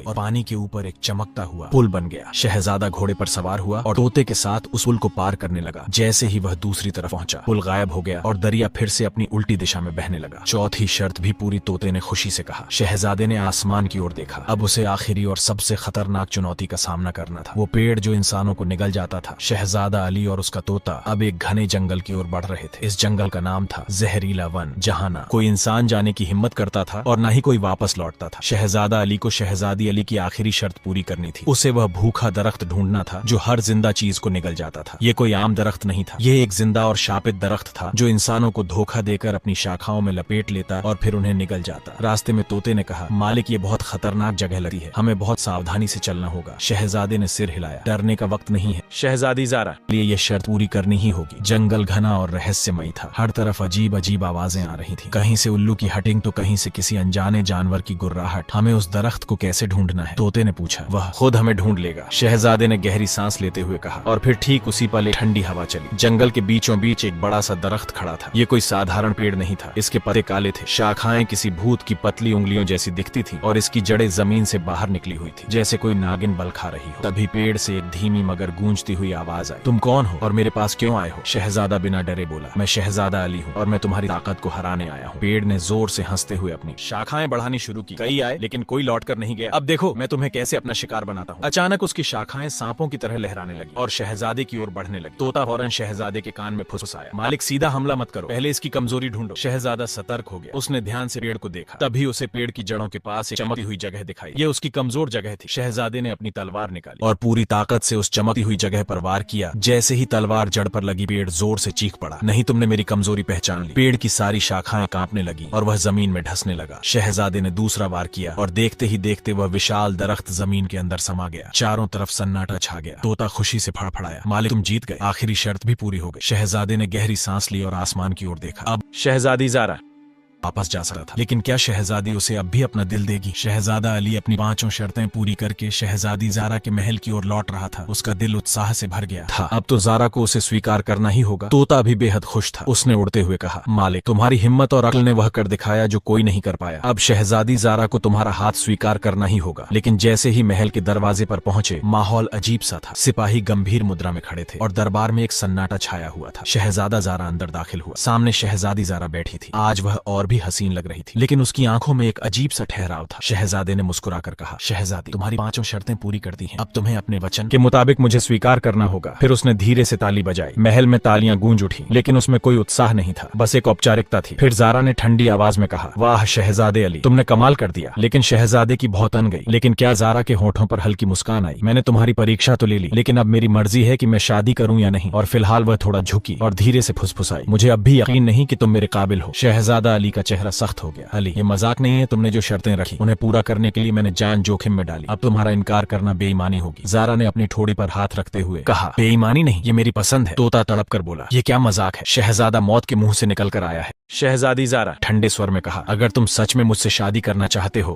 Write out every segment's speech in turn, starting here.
गई और पानी के ऊपर एक चमकता हुआ पुल बन गया। शहजादा घोड़े पर सवार हुआ और तोते के साथ उस पुल को पार करने लगा। जैसे ही वह दूसरी तरफ पहुंचा, पुल गायब हो गया और दरिया फिर से अपनी उल्टी दिशा में बहने लगा। चौथी शर्त भी पूरी तोते ने खुशी से कहा। शहजादे ने आसमान की ओर देखा। अब उसे आखिरी और सबसे खतरनाक चुनौती का सामना करना था। वो पेड़ जो इंसानों को निगल जाता था। शहजादा अली और उसका तोता अब एक घने जंगल की ओर बढ़ रहे थे। इस जंगल का नाम था जहरीला वन, जहाँ ना कोई इंसान जाने की हिम्मत करता था और न ही कोई वापस लौटता था। शहजादा अली को शहजादी अली की आखिरी शर्त पूरी करनी थी। उसे वह भूखा दरख्त ढूंढना था जो हर जिंदा चीज को निगल जाता था। ये कोई आम दरख्त नहीं था। ये एक जिंदा और शापित दरख्त था जो इंसानों को धोखा देकर अपनी शाखाओं में लपेट लेता और फिर उन्हें निगल जाता। रास्ते में तोते ने कहा, मालिक ये बहुत खतरनाक जगह लगती है, हमें बहुत सावधानी से चलना होगा। शहजादे ने सिर हिलाया। डरने का वक्त नहीं है शहजादी ज़ारा, लिए ये शर्त पूरी करनी ही होगी। जंगल घना और रहस्यमयी था। हर तरफ अजीब अजीब आवाजें आ रही थी। कहीं से उल्लू की हटिंग तो कहीं से किसी अनजाने जानवर की गुर्राहट। हमें उस दरख्त को कैसे ढूंढना है? तोते ने पूछा। वह खुद हमें ढूंढ लेगा, शहजादे ने गहरी सांस लेते हुए कहा। और फिर ठीक उसी पल एक ठंडी हवा चली। जंगल के बीचों बीच एक बड़ा सा दरख्त खड़ा था। ये कोई साधारण पेड़ नहीं था। इसके पत्ते काले थे, शाखाएं किसी भूत की पतली उंगलियों जैसी दिखती थी और इसकी जड़ें जमीन से बाहर निकली हुई थी, जैसे कोई नागिन बल खा रही हो। तभी पेड़ से एक धीमी मगर गूंजती हुई आवाज आई। तुम कौन हो और मेरे पास क्यों आए हो? शहजादा बिना डरे बोला, मैं शहजादा अली हूँ और मैं तुम्हारी ताकत को हराने आया हूँ। पेड़ ने जोर से हंसते हुए अपनी शाखाएं बढ़ानी शुरू की। कई आए लेकिन कोई लौट कर नहीं गया। अब देखो मैं तुम्हें कैसे अपना शिकार बनाता हूँ। अचानक उसकी शाखाएं सांपों की तरह लहराने लगी और शहजादे की ओर बढ़ने लगी। तोता फौरन शहजादे के कान में फुसफुसाया, मालिक सीधा हमला मत करो, पहले इसकी कमजोरी ढूंढो। शहजादा सतर्क हो गया। उसने ध्यान से पेड़ को देखा। तभी उसे पेड़ की जड़ों के पास एक चमकती हुई जगह दिखाई। ये उसकी कमजोर जगह थी। शहजादे ने अपनी तलवार निकाली और पूरी ताकत से उस चमकती हुई जगह पर वार किया। जैसे ही तलवार जड़ पर लगी, पेड़ जोर से चीख पड़ा, नहीं तुमने मेरी कमजोरी पहचान ली। पेड़ की सारी शाखाएं कांपने लगी और वह जमीन में धंसने लगा। शहजादे ने दूसरा वार किया और देखते ही देखते वह विशाल दरख्त जमीन के अंदर समा गया। चारों तरफ सन्नाटा छा गया। तोता खुशी से फड़फड़ाया, मालिक तुम जीत गए, आखिरी शर्त भी पूरी हो गई। शहजादे ने गहरी सांस ली और आसमान की ओर देखा। अब शहजादी ज़ारा वापस जा सकता था, लेकिन क्या शहजादी उसे अब भी अपना दिल देगी? शहजादा अली अपनी पांचों शर्तें पूरी करके शहजादी ज़ारा के महल की ओर लौट रहा था। उसका दिल उत्साह से भर गया था। अब तो ज़ारा को उसे स्वीकार करना ही होगा। तोता भी बेहद खुश था। उसने उड़ते हुए कहा, मालिक तुम्हारी हिम्मत और अक्ल ने वह कर दिखाया जो कोई नहीं कर पाया। अब शहजादी ज़ारा को तुम्हारा हाथ स्वीकार करना ही होगा। लेकिन जैसे ही महल के दरवाजे पर पहुंचे, माहौल अजीब सा था। सिपाही गंभीर मुद्रा में खड़े थे और दरबार में एक सन्नाटा छाया हुआ था। शहजादा ज़ारा अंदर दाखिल हुआ। सामने शहजादी ज़ारा बैठी थी। आज वह और भी हसीन लग रही थी, लेकिन उसकी आंखों में एक अजीब सा ठहराव था। शहजादे ने मुस्कुराकर कहा, शहजादी तुम्हारी पांचों शर्तें पूरी कर दी हैं। अब तुम्हें अपने वचन के मुताबिक मुझे स्वीकार करना होगा। फिर उसने धीरे से ताली बजाई। महल में तालियां गूंज उठी, लेकिन उसमें कोई उत्साह नहीं था, बस एक औपचारिकता थी। फिर ज़ारा ने ठंडी आवाज में कहा, वाह शहजादे अली, तुमने कमाल कर दिया। लेकिन शहजादे की बहुत अन गई। लेकिन क्या ज़ारा के होठों पर हल्की मुस्कान आई। मैंने तुम्हारी परीक्षा तो ले ली, लेकिन अब मेरी मर्जी है कि मैं शादी करूं या नहीं। और फिलहाल वह थोड़ा झुकी और धीरे से फुसफुसाई, मुझे अब भी यकीन नहीं कि तुम मेरे काबिल हो। शहजादा अली का चेहरा सख्त हो गया। अली ये मजाक नहीं है, तुमने जो शर्तें रखी उन्हें पूरा करने के लिए मैंने जान जोखिम में डाली। अब तुम्हारा इनकार करना बेईमानी होगी। ज़ारा ने अपनी ठोड़ी पर हाथ रखते हुए कहा, बेईमानी नहीं, ये मेरी पसंद है। तोता तड़प कर बोला, ये क्या मजाक है? शहजादा मौत के मुंह से निकल कर आया है। शहजादी ज़ारा ठंडे स्वर में कहा, अगर तुम सच में मुझसे शादी करना चाहते हो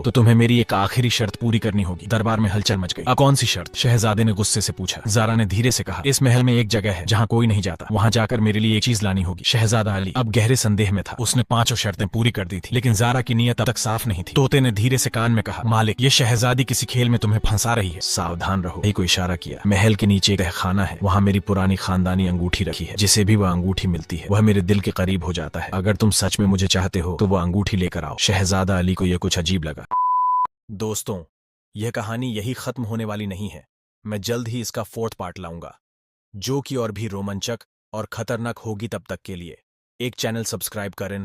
तो तुम्हें मेरी एक आखिरी शर्त पूरी करनी होगी। दरबार में हलचल मच गई। अब कौन सी शर्त? शहजादे ने गुस्से से पूछा। ज़ारा ने धीरे से कहा, इस महल में एक जगह है जहाँ कोई नहीं जाता, वहाँ जाकर मेरे लिए एक चीज लानी होगी। शहजादा अली अब गहरे संदेह में था। उसने पांचों शर्तें पूरी कर दी थी, लेकिन ज़ारा की नीयत अब तक साफ नहीं थी। तोते ने धीरे से कान में कहा, मालिक ये शहजादी किसी खेल में तुम्हें फंसा रही है, सावधान रहो। को इशारा किया। महल के नीचे एक खाना है, वहाँ मेरी पुरानी खानदानी अंगूठी रखी है। जिसे भी वह अंगूठी मिलती है वह मेरे दिल के करीब हो जाता है। अगर तुम सच में मुझे चाहते हो तो वह अंगूठी लेकर आओ। शहजादा अली को यह कुछ अजीब लगा। दोस्तों, यह कहानी यही खत्म होने वाली नहीं है। मैं जल्द ही इसका 4th पार्ट लाऊंगा, जो कि और भी रोमांचक और खतरनाक होगी। तब तक के लिए एक चैनल सब्सक्राइब करें